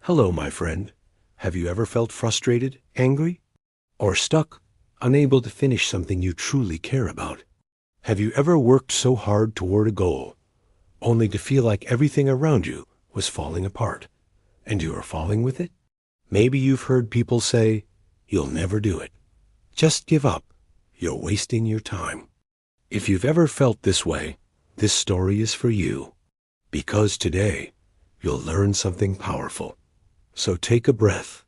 Hello, my friend. Have you ever felt frustrated, angry, or stuck, unable to finish something you truly care about? Have you ever worked so hard toward a goal, only to feel like everything around you was falling apart, and you are falling with it? Maybe you've heard people say, "You'll never do it. Just give up. You're wasting your time." If you've ever felt this way, this story is for you, because today you'll learn something powerful. So take a breath,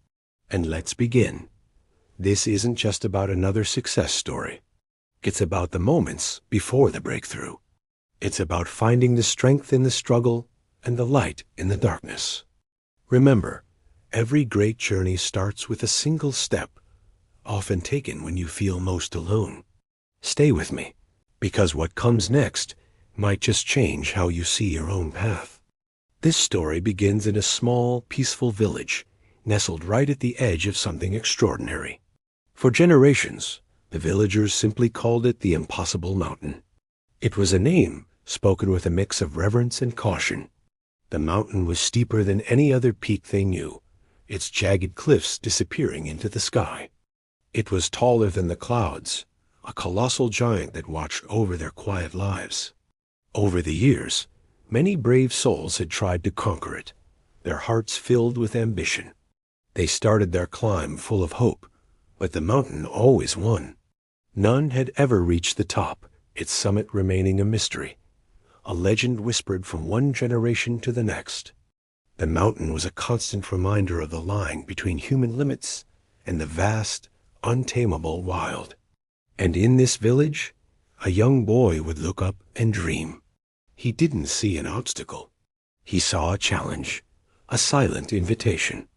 and let's begin. This isn't just about another success story. It's about the moments before the breakthrough. It's about finding the strength in the struggle and the light in the darkness. Remember, every great journey starts with a single step, often taken when you feel most alone. Stay with me, because what comes next might just change how you see your own path. This story begins in a small, peaceful village, nestled right at the edge of something extraordinary. For generations, the villagers simply called it the Impossible Mountain. It was a name spoken with a mix of reverence and caution. The mountain was steeper than any other peak they knew, its jagged cliffs disappearing into the sky. It was taller than the clouds, a colossal giant that watched over their quiet lives. Over the years, many brave souls had tried to conquer it, their hearts filled with ambition. They started their climb full of hope, but the mountain always won. None had ever reached the top, its summit remaining a mystery, a legend whispered from one generation to the next. The mountain was a constant reminder of the line between human limits and the vast, untamable wild. And in this village, a young boy would look up and dream. He didn't see an obstacle. He saw a challenge, a silent invitation.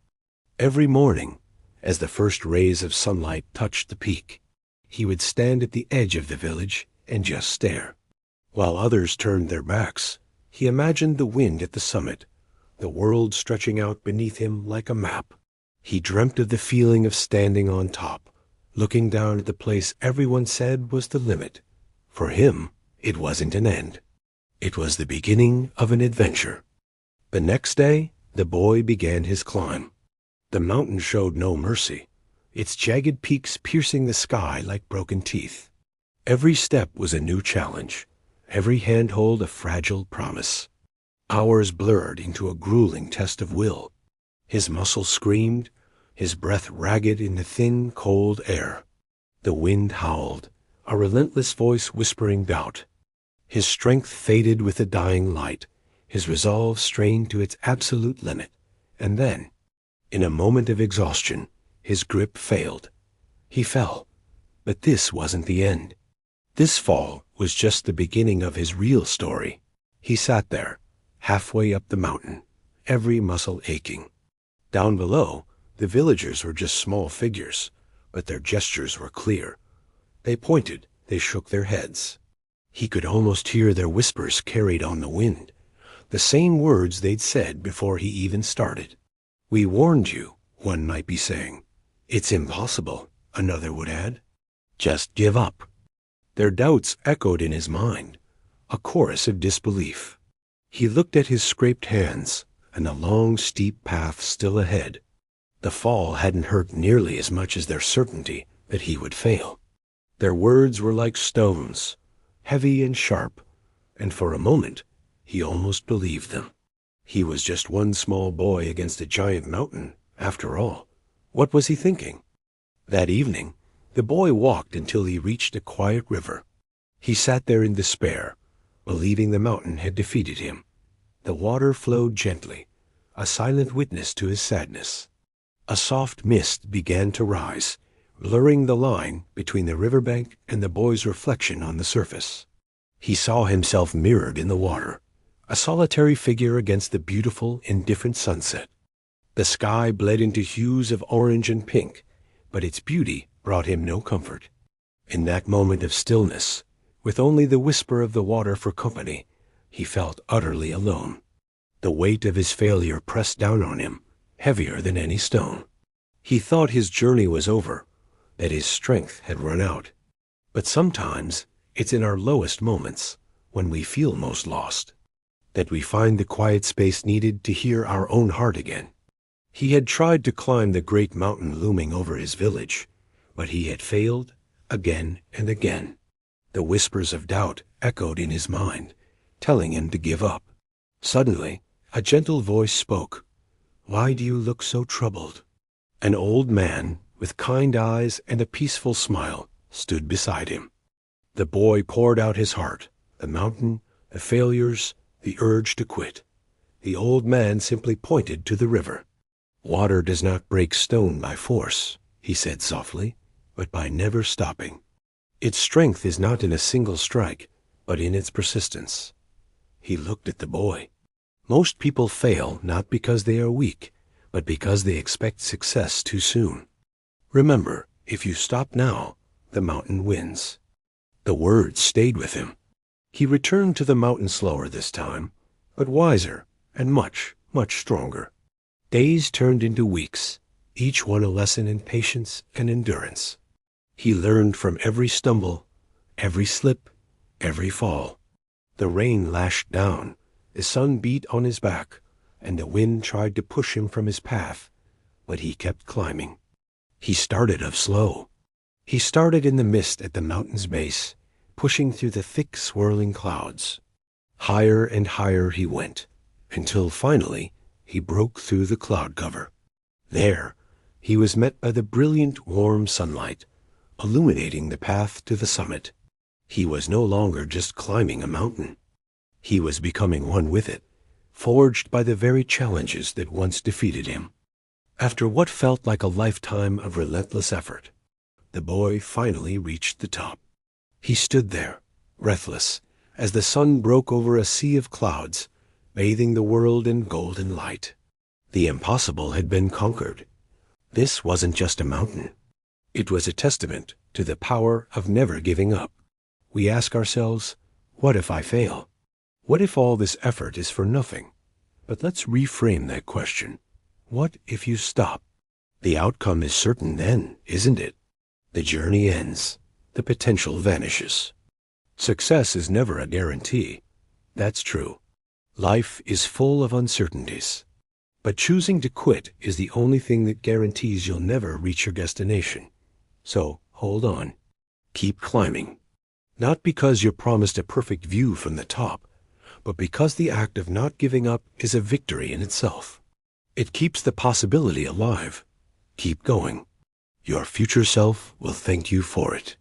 Every morning, as the first rays of sunlight touched the peak, he would stand at the edge of the village and just stare. While others turned their backs, he imagined the wind at the summit, the world stretching out beneath him like a map. He dreamt of the feeling of standing on top, looking down at the place everyone said was the limit. For him, it wasn't an end. It was the beginning of an adventure. The next day, the boy began his climb. The mountain showed no mercy, its jagged peaks piercing the sky like broken teeth. Every step was a new challenge, every handhold a fragile promise. Hours blurred into a grueling test of will. His muscles screamed, his breath ragged in the thin, cold air. The wind howled, a relentless voice whispering doubt. His strength faded with the dying light, his resolve strained to its absolute limit. And then, in a moment of exhaustion, his grip failed. He fell. But this wasn't the end. This fall was just the beginning of his real story. He sat there, halfway up the mountain, every muscle aching. Down below, the villagers were just small figures, but their gestures were clear. They pointed, they shook their heads. He could almost hear their whispers carried on the wind, the same words they'd said before he even started. "We warned you," one might be saying. "It's impossible," another would add. "Just give up." Their doubts echoed in his mind, a chorus of disbelief. He looked at his scraped hands and the long, steep path still ahead. The fall hadn't hurt nearly as much as their certainty that he would fail. Their words were like stones, heavy and sharp, and for a moment he almost believed them. He was just one small boy against a giant mountain, after all. What was he thinking? That evening, the boy walked until he reached a quiet river. He sat there in despair, believing the mountain had defeated him. The water flowed gently, a silent witness to his sadness. A soft mist began to rise, blurring the line between the riverbank and the boy's reflection on the surface. He saw himself mirrored in the water, a solitary figure against the beautiful, indifferent sunset. The sky bled into hues of orange and pink, but its beauty brought him no comfort. In that moment of stillness, with only the whisper of the water for company, he felt utterly alone. The weight of his failure pressed down on him, heavier than any stone. He thought his journey was over, that his strength had run out. But sometimes it's in our lowest moments, when we feel most lost, that we find the quiet space needed to hear our own heart again. He had tried to climb the great mountain looming over his village, but he had failed again and again. The whispers of doubt echoed in his mind, telling him to give up. Suddenly, a gentle voice spoke. "Why do you look so troubled?" An old man, with kind eyes and a peaceful smile, stood beside him. The boy poured out his heart, the mountain, the failures, the urge to quit. The old man simply pointed to the river. "Water does not break stone by force," he said softly, "but by never stopping. Its strength is not in a single strike, but in its persistence." He looked at the boy. Most people fail not because they are weak, but because they expect success too soon. Remember, if you stop now, the mountain wins. The words stayed with him. He returned to the mountain slower this time, but wiser and much, much stronger. Days turned into weeks, each one a lesson in patience and endurance. He learned from every stumble, every slip, every fall. The rain lashed down, the sun beat on his back, and the wind tried to push him from his path, but he kept climbing. He started off slow. He started in the mist at the mountain's base, pushing through the thick swirling clouds. Higher and higher he went, until finally he broke through the cloud cover. There, he was met by the brilliant, warm sunlight, illuminating the path to the summit. He was no longer just climbing a mountain. He was becoming one with it, forged by the very challenges that once defeated him. After what felt like a lifetime of relentless effort, the boy finally reached the top. He stood there, breathless, as the sun broke over a sea of clouds, bathing the world in golden light. The impossible had been conquered. This wasn't just a mountain. It was a testament to the power of never giving up. We ask ourselves, what if I fail? What if all this effort is for nothing? But let's reframe that question. What if you stop? The outcome is certain then, isn't it? The journey ends. The potential vanishes. Success is never a guarantee. That's true. Life is full of uncertainties. But choosing to quit is the only thing that guarantees you'll never reach your destination. So hold on. Keep climbing. Not because you're promised a perfect view from the top, but because the act of not giving up is a victory in itself. It keeps the possibility alive. Keep going. Your future self will thank you for it.